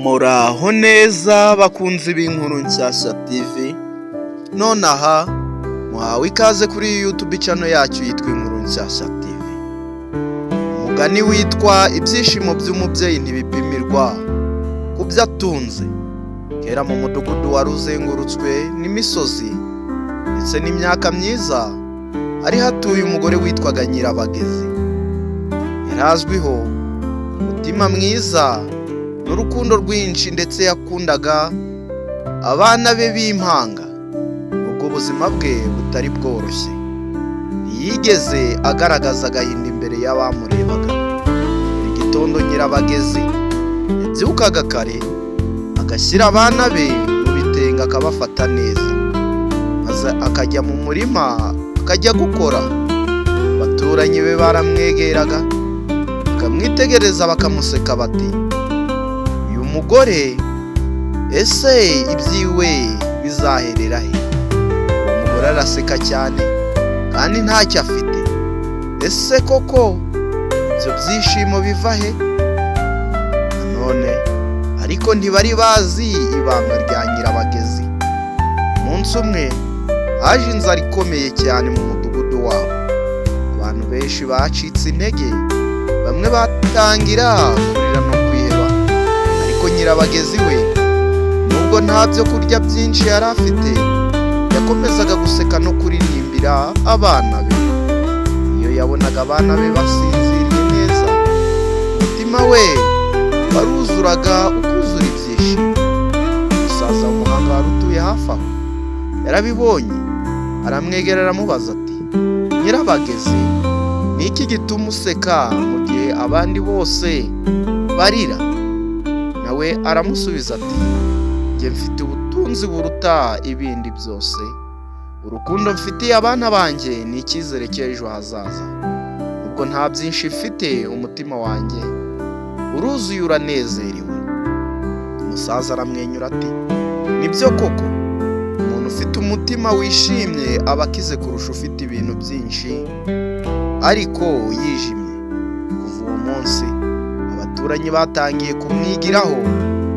Muraho neza bakunzi b'inkuru nshyashya TV, none aha muhawe ikaze kuri YouTube channel yacu yitwa Inkuru Nshyashya TV. Umugani witwa ibyishimo by'umubyeyi ntibipimirwa ku byo atunze. Kera mu mudugudu wari uzengurutswe n'imisozi ndetse n'imyaka myiza, hari hatuye umugore witwaga Nyirabagezi. Yarazwiho umutima mwiza n'urukundo rwinshi, ndetse yakundaga abana be b'impanga. Ubwo ubuzima bwe butari bworoshye, ntiyigeze agaragaza agahinda imbere y'abamurebaga. Buri gitondo Nyirabagezi yabyukaga kare, agashyira abana be mu bitenge akabafata neza, maze akajya mu murima akajya gukora. Abaturanyi be baramwegeraga bakamwitegereza bakamuseka bati, uyu mugore ese ibyiwe bizaherera he? Uwo mugore araseka cyane kandi ntacyo afite. Ese koko ibyo byishimo biva he? Nanone ariko ntibari bazi ibanga rya Nyirabagezi. Umunsi umwe haje inzara ikomeye cyane mu mudugudu wabo. Abantu benshi bacitse intege, bamwe batangira kurira no kwiheba. Ariko Nyirabagezi we, nubwo nta byo kurya byinshi yari afite, yakomezaga guseka no kuririmbira abana be. Iyo yabonaga abana be basinziriye neza, umutima we waruzuraga ukuzura ibyishimo. Umusaza w'umuhanga wari utuye hafi aho yarabibonye, aramwegera aramubaza ati, Nyirabagezi, ni iki gituma useka mu gihe abandi bose barira? Nawe aramusubiza ati, njye mfite ubutunzi buruta ibindi byose. Urukundo mfitiye abana banjye ni icyizere cy'ejo hazaza. Nubwo nta byinshi mfite, umutima wanjye uruzuye uranezerewe. Umusaza aramwenyura ati, nibyo koko, umuntu ufite umutima wishimye aba akize kurusha ufite ibintu byinshi ariko yijimye. Kuva uwo munsi abaturanyi batangiye kumwigiraho,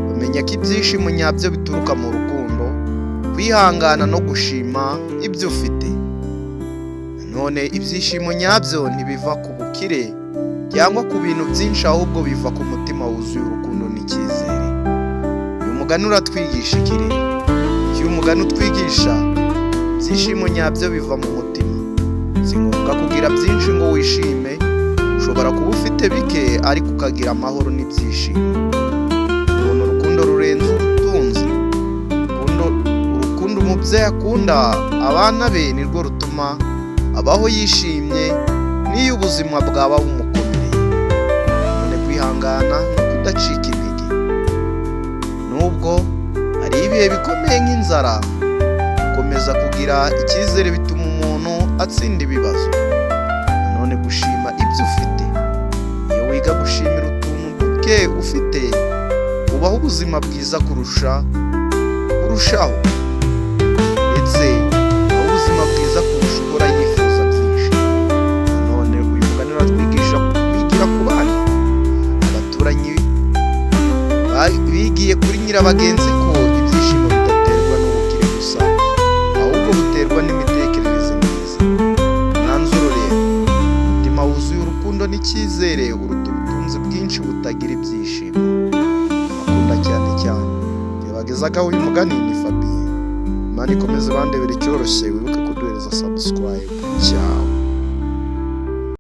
bamenya ko ibyishimo nyabyo bituruka mu rukundo, kwihangana no gushima ibyo ufite. None ibyishimo nyabyo ntibiva ku bukire cyangwa ku bintu byinshi, ahubwo biva ku mutima wuzuye urukundo n'icyizere. Uyu mugani uratwigisha iki rero? Uyu mugani utwigisha ibyishimo nyabyo biva mu mutima. Si ngombwa kugira byinshi ngo wishime. Ushobora kuba ufite bike ariko ukagira amahoro n'ibyishimo. Ubona urukundo rurenze ubutunzi. Urukundo umubyeyi akunda abana be nirwo rutuma abaho yishimye n'iyo ubuzima bwaba bumukomereye. None kwihangana no kudacika intege. Nubwo hari ibihe bikomeye nk'inzara, gukomeza kugira icyizere bituma umuntu atsinda ibibazo. None gushima ibyo ufite. Iyo wiga gushimira utuntu duke ufite, ubaho ubuzima bwiza kurushaho, ndetse ubaho ubuzima bwiza kurusha uhora yifuza byinshi. None uyu mugani uratwigisha kwigira ku bana. Abaturanyi bigiye kuri Nyirabagezi ko ibyishimo bidaterwa n'ubukire gusa, ahubwo buterwa n'imitekerereze myiza. Mwanzuro rero, umutima wuzuye urukundo n'icyizere uruta ubutunzi bwinshi butagira ibyishimo. Bakunda cyane cyane. Nyirabagezagaho uyu mugani ni Fabien. Imana ikomeze bandebera icyoroshye, wibuke kuduhereza subscribe. Ciao.